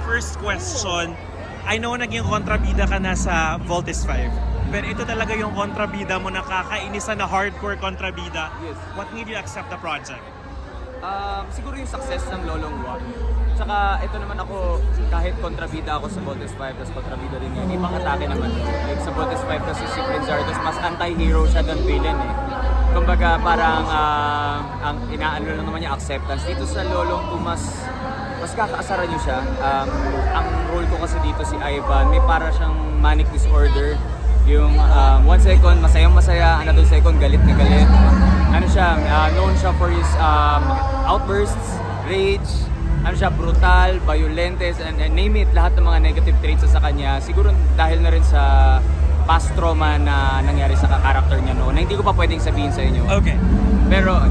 First question, I know naging kontrabida ka na sa Voltes 5. Pero ito talaga yung kontrabida mo na kakainisan na hardcore kontrabida. Yes. What made you accept the project? Siguro yung success ng Lolong 1. Tsaka ito naman ako, kahit kontrabida ako sa Voltes 5, tapos kontrabida din yan, ibang atake naman. Like sa Voltes 5 kasi si Prince Zardos, mas anti-hero siya than villain eh. Kumbaga parang ang inaano lang naman niya acceptance. Dito sa Lolong 2, mas kakaasara niyo siya. Ang role ko kasi dito si Ivan, may para siyang manic disorder. Yung 1 second, masayang masaya, another second, galit na galit. Ano siya, known siya for his outbursts, rage, ano siya, brutal, violentes, and name it, lahat ng mga negative traits sa kanya. Siguro dahil na rin sa past trauma na nangyari sa karakter niya noon, na hindi ko pa pwedeng sabihin sa inyo. Okay. Pero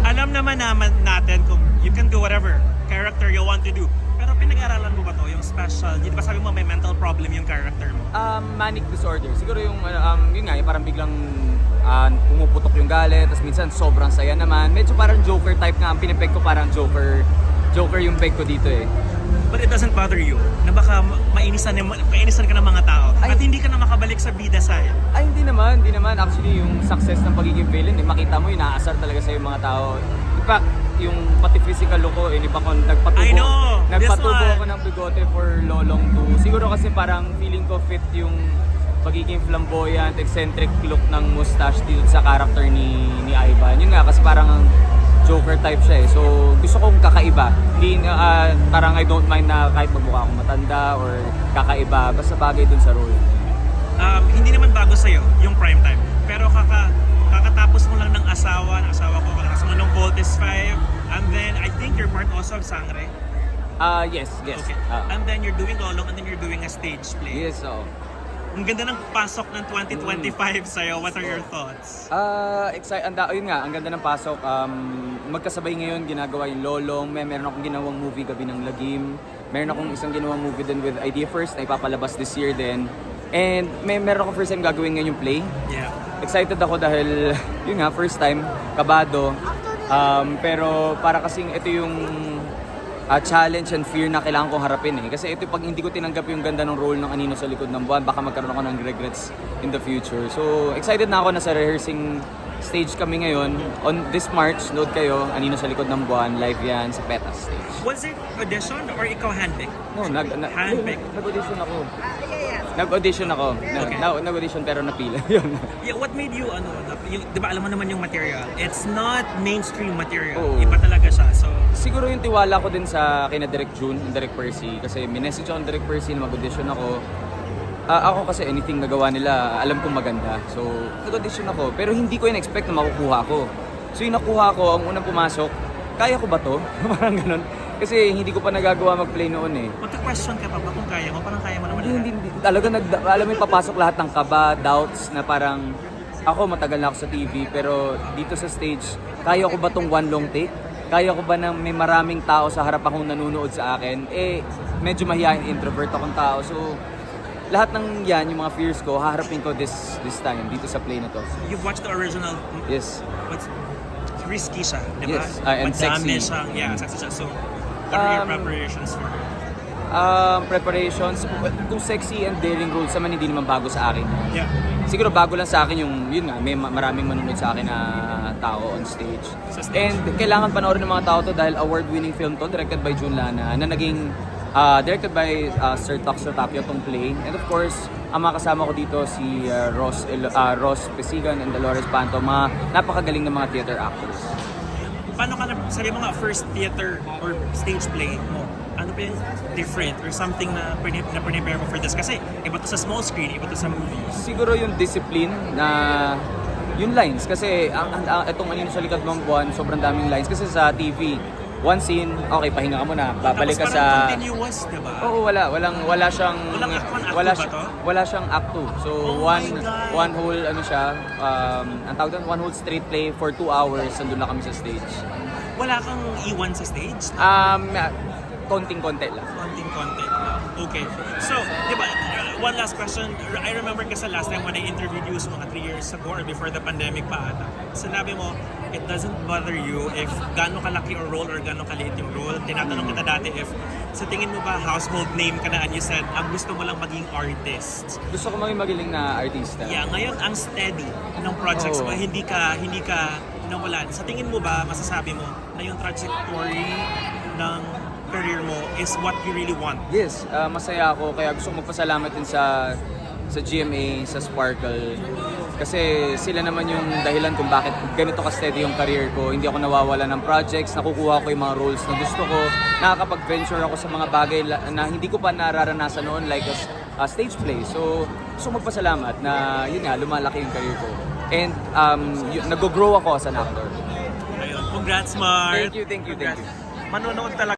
Alam naman natin kung you can do whatever character you want to do. Pero pinag-aralan mo ba to? Yung special, di ba sabi mo may mental problem yung character mo? manic disorder. Siguro yung, yun nga, yung parang biglang pumuputok yung galit, tapos minsan sobrang saya naman. Medyo parang Joker type nga, ang pinipeg ko parang Joker yung peg ko dito eh. But it doesn't bother you na baka mainisan ka ng mga tao at hindi ka na makabalik sa bida side. Ay, hindi naman. Actually, yung success ng pagiging villain, makita mo, inaasar talaga sa yung mga tao. In fact, yung pati physical look ko, iba ko, I know! nagpatubo This ako ng bigote for Lolong 2. Siguro kasi parang feeling ko fit yung pagiging flamboyant, eccentric look ng mustache dito sa character ni Ivan. Yun nga, kasi parang Joker type siya eh. So, gusto kong kakaiba. Hindi, parang I don't mind na kahit magmukha akong matanda or kakaiba. Basta bagay dun sa role. Hindi naman bago sa'yo yung prime time. Pero kakatapos mo lang ng asawa ko, kakatapos mo ng Voltes 5, and then I think you're part also of Sangre. Yes. Okay. And then you're doing Lolong, and then you're doing a stage play. Yes, oo. Ang ganda ng pasok ng 2025 sa'yo. What are your thoughts? Yun nga, ang ganda ng pasok. Magkasabay ngayon, ginagawa yung Lolong. Meron akong ginawang movie, Gabi ng Lagim. Meron akong isang ginawang movie din with Idea First na ipapalabas this year din. And meron akong first time gagawin ngayon yung play. Yeah. Excited ako dahil, yun nga, first time, kabado. Pero para kasing ito yung challenge and fear na kailangan kong harapin eh. Kasi ito pag hindi ko tinanggap yung ganda ng role ng Anino sa Likod ng Buwan, baka magkaroon ako ng regrets in the future. So excited na ako na sa rehearsing stage kami ngayon. On this March, nood kayo, Anino sa Likod ng Buwan, live yan sa PETA stage. Was it audition or ikaw handpick? No, Handpick. nag-audition ako. Nag-audition ako. Okay. Nag-audition pero napila. Yun. Yeah, what made you, di ba alam mo naman yung material? It's not mainstream material. Oo. Iba talaga siya. So, Siguro yung tiwala ko din sa kina Direk June and Direk Percy kasi minessage ako ng Direk Percy na mag-audition ako. Ako kasi anything na gawa nila, alam kong maganda. So, nag-audition ako. Pero hindi ko in-expect na makukuha ko. So, yung nakuha ko, ang unang pumasok, kaya ko ba to? Parang ganun. Kasi hindi ko pa nagagawa mag-play noon eh. magka-question ka pa ba kung kaya mo? Parang kaya mo naman lahat. Hindi. Talaga, alam mo yung papasok lahat ng kaba, doubts na parang ako matagal na ako sa TV pero dito sa stage, kaya ko ba tong one long take? Kaya ko ba na may maraming tao sa harap akong nanonood sa akin? Medyo mahihain, introvert akong tao. So, lahat ng yan, yung mga fears ko, haharapin ko this time, dito sa play na to. You've watched the original. Yes. What's risky siya, di ba? Yes, and Madami sexy. siyang, yeah, sexy siya. So, what are your preparations for it? Preparations, kung sexy and daring roles naman hindi naman bago sa akin. Yeah. Siguro bago lang sa akin yung, yun nga, may maraming manonood sa akin na tao on stage. Sa stage. And kailangan panoorin ng mga tao to dahil award-winning film to, directed by Jun Lana, na naging directed by Sir Toxo Tapio tong play. And of course, ang mga kasama ko dito si Ross Pesigan and Dolores Panto, mga napakagaling ng mga theater actors. Paano ka sabi mo nga first theater or stage play mo? Ano ba yung different or something na prepare mo for this? Kasi iba to sa small screen, iba to sa movie. Siguro yung discipline na yung lines kasi itong Anino sa Likod ng Buwan, sobrang daming lines kasi sa TV one scene, okay, pahinga ka muna, babalik ka Tapos sa parang continuous, di ba? Oo, wala siyang Walang act 1, act 2 wala, ba to? wala siyang act 2. So Oh my God. one whole ano siya, ang tawag doon, one whole straight play for 2 hours nandun na kami sa stage. Wala kang iwan sa stage? Konting-konti lang. Konting-konti. Okay. So, di ba, one last question. I remember kasi last time when I interviewed you mga 3 years ago or before the pandemic pa ata, sinabi mo, it doesn't bother you if gaano kalaki or role or gaano kaliit yung role. Tinatanong kita dati if sa tingin mo ba household name ka na and you said ang gusto mo lang maging artist. Gusto ko maging magaling na artista. Yeah, ngayon ang steady ng projects mo, hindi ka nawalan. Sa tingin mo ba masasabi mo na yung trajectory ng career mo is what you really want? Yes, masaya ako. Kaya gusto ko magpasalamat din sa GMA, sa Sparkle. Kasi sila naman yung dahilan kung bakit ganito ka-steady yung career ko. Hindi ako nawawala ng projects, nakukuha ko yung mga roles na gusto ko. Nakakapag-venture ako sa mga bagay na hindi ko pa nararanasan noon like a stage play. So, gusto ko magpasalamat na yun nga, lumalaki yung career ko. And nag-grow ako as an actor. Ayun, congrats Mart! Thank you. Manonood talaga